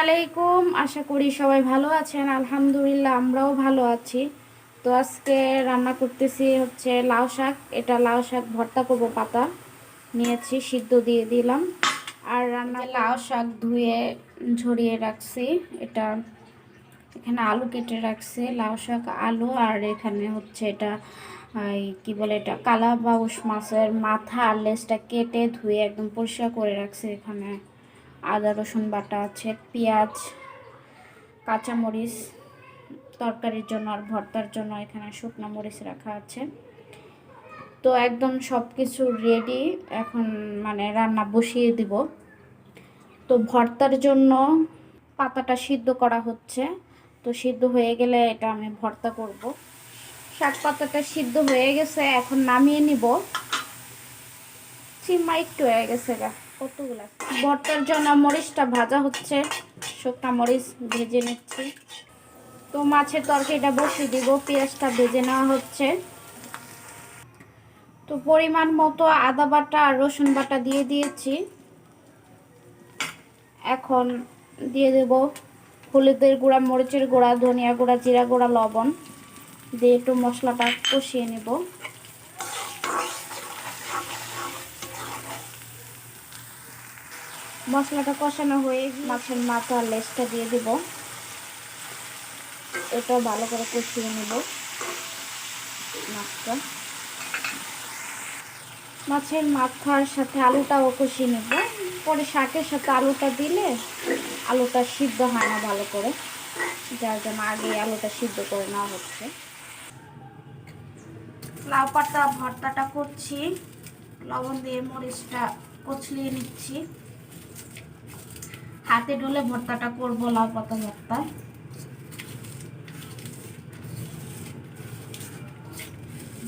আলাইকুম। আশা করি সবাই ভালো আছেন। আলহামদুলিল্লাহ আমরাও ভালো আছি। তো আজকে রান্না করতেছি হচ্ছে লাউ শাক। এটা লাউ শাক ভর্তা করব, পাতা নিয়েছি, সিদ্ধ দিয়ে দিলাম। আর রান্না লাউ শাক ধুয়ে ঝরিয়ে রাখছি। এটা এখানে আলু কেটে রাখছি, লাউ শাক, আলু। আর এখানে হচ্ছে এটা কি বলে, এটা কালাবাউস মাছের মাথা আর লেজটা কেটে ধুয়ে একদম পরিষ্কার করে রাখছি। এখানে আদা রসুন বাটা আছে, পেঁয়াজ, কাঁচামরিচ তরকারির জন্য আর ভর্তার জন্য এখানে শুকনো মরিচ রাখা আছে। তো একদম সব কিছু রেডি, এখন মানে রান্না বসিয়ে দিব। তো ভর্তার জন্য পাতাটা সিদ্ধ করা হচ্ছে। তো সিদ্ধ হয়ে গেলে এটা আমি ভর্তা করব। শাক পাতাটা সিদ্ধ হয়ে গেছে, এখন নামিয়ে নিব। চিমা একটু হয়ে গেছে গা, কতগুলা। ভর্তার জন্য মরিচটা ভাজা হচ্ছে, শুকনা মরিচ ভেজে নিচ্ছি। তো মাছের তরকারিটা বসিয়ে দিব, পেঁয়াজটা ভেজে নেওয়া হচ্ছে। তো পরিমাণ মতো আদা বাটা আর রসুন বাটা দিয়ে দিয়েছি। এখন দিয়ে দেব হলুদের গুঁড়া, মরিচের গুঁড়া, ধনিয়া গুঁড়া, জিরা গুঁড়া, লবণ দিয়ে একটু মশলাটা কষিয়ে নেব। মশলাটা কষানো হয়ে মাছের মাথা আর লেজটা দিয়ে দেব। এটাও ভালো করে কষিয়ে নেব। মাছের মাথার সাথে আলুটাও কষিয়ে নেব। পরে শাকের সাথে আলুটা দিলে আলুটা সিদ্ধ হয় না ভালো করে, যার জন্য আগে আলুটা সিদ্ধ করে নেওয়া হচ্ছে। লাউ পাতা ভর্তাটা করছি, লবণ দিয়ে মরিচটা কচলিয়ে নিচ্ছি। হাতে ডলে ভর্তাটা করবো, লাউ পাতা ভর্তা।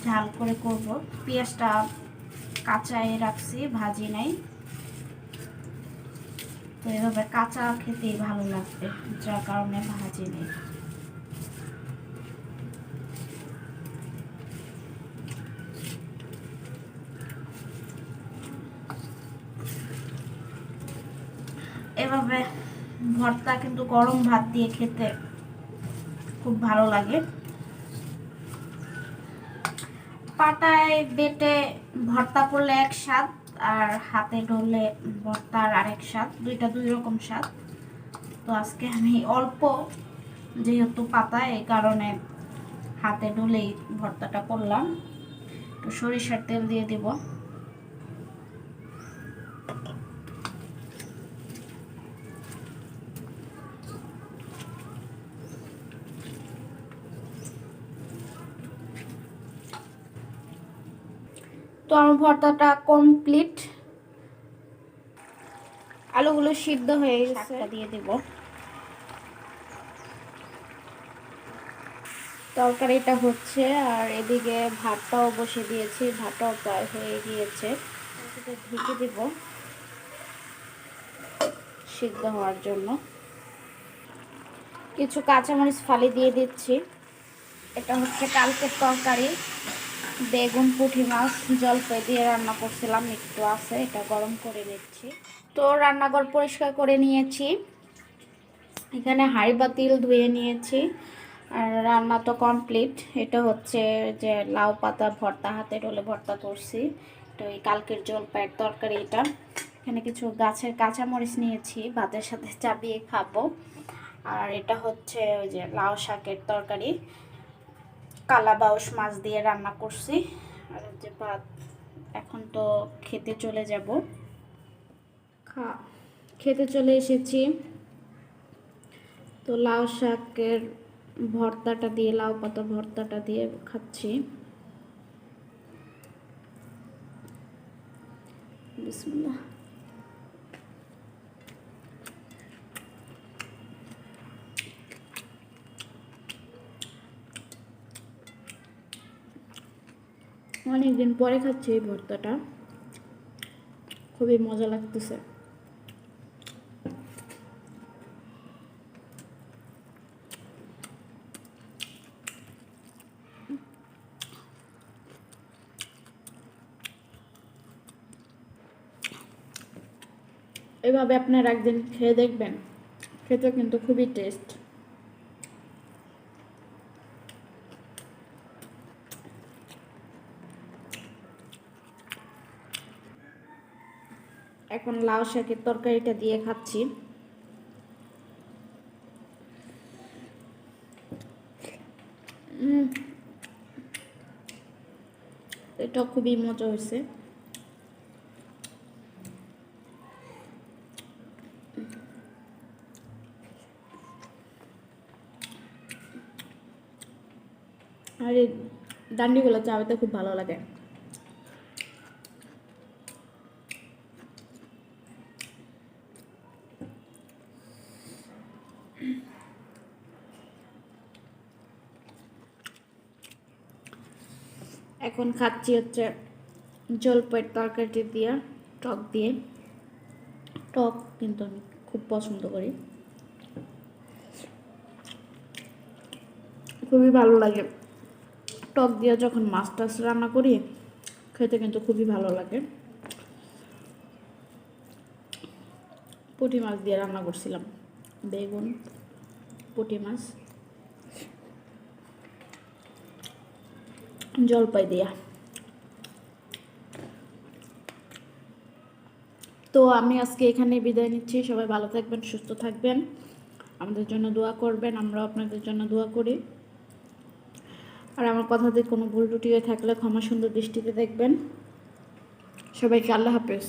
ঝাল করে করব। পেঁয়াজটা কাঁচায় রাখছি, ভাজি নাই। তো এভাবে কাঁচা খেতেই ভালো লাগবে, যার কারণে ভাজি নেই। এভাবে ভর্তা কিন্তু গরম ভাত দিয়ে খেতে খুব ভালো লাগে। পাটায় বেটে ভর্তা করলে এক স্বাদ, আর হাতে ডললে ভর্তার আরেক স্বাদ, দুইটা দুই রকম স্বাদ। তো আজকে আমি অল্প, যেহেতু পাতা, এই কারণে হাতে ডলেই ভর্তাটা করলাম। তো সরিষার তেল দিয়ে দিব। তো আমার ভর্তাটা কমপ্লিট, আলুগুলো সিদ্ধ হয়ে গেছে, দিয়ে দিব। তরকারিটা হচ্ছে, আর এদিকে ভাতটাও বসে দিয়েছি, ভাতটাও প্রায় হয়ে গিয়েছে। ঢেকে দিব সিদ্ধ হওয়ার জন্য। কিছু কাঁচামরিচ ফালি দিয়ে দিচ্ছি। এটা হচ্ছে কালকের তরকারি, বেগুন, পুঁটি মাছ, জলপাই দিয়ে রান্না করছিলাম, একটু আছে, এটা গরম করে নিচ্ছি। তো রান্নাঘর পরিষ্কার করে নিয়েছি, এখানে হাঁড়ি পাতিল ধুয়ে নিয়েছি, আর রান্না তো কমপ্লিট। এটা হচ্ছে যে লাউ পাতা ভর্তা, হাতে ডলে ভর্তা করছি। তো এই কালকের জলপাইয়ের তরকারি এটা। এখানে কিছু গাছের কাঁচামরিচ নিয়েছি, ভাতের সাথে চাপিয়ে খাবো। আর এটা হচ্ছে ওই যে লাউ শাকের তরকারি, কালাবাউস মাছ দিয়ে রান্না করছি। আর যে ভাত, এখন তো খেতে চলে যাব। খেতে চলে এসেছি। তো লাউ শাকের ভর্তাটা দিয়ে, লাউ পাতা ভর্তাটা দিয়ে খাচ্ছি। বিসমিল্লাহ। অনেকদিন পরে খাচ্ছি এই ভর্তাটা, খুবই মজা লাগতেছে। এভাবে আপনারা একদিন খেয়ে দেখবেন, খেতে কিন্তু খুবই টেস্ট। এখন লাউ শাকের তরকারিটা দিয়ে খাচ্ছি। এটা খুবই মজা হয়েছে। আর এই ডান্ডিগুলো চাবাতে খুব ভালো লাগে। এখন খাচ্ছি হচ্ছে জলপাইয়ের তরকারি দিয়ে, টক দিয়ে। টক কিন্তু আমি খুব পছন্দ করি, খুবই ভালো লাগে। টক দিয়ে যখন মাছ টাছ রান্না করি খেতে কিন্তু খুবই ভালো লাগে। পুঁটি মাছ দিয়ে রান্না করছিলাম, বেগুন, পুঁটি মাছ, জলপাই দিয়া। তো আমি আজকে এখানে বিদায় নিচ্ছি। সবাই ভালো থাকবেন, সুস্থ থাকবেন, আমাদের জন্য দোয়া করবেন, আমরাও আপনাদের জন্য দোয়া করি। আর আমার কথাতে কোনো ভুল ত্রুটি হয়ে থাকলে ক্ষমা সুন্দর দৃষ্টিতে দেখবেন। সবাইকে আল্লাহ হাফেজ।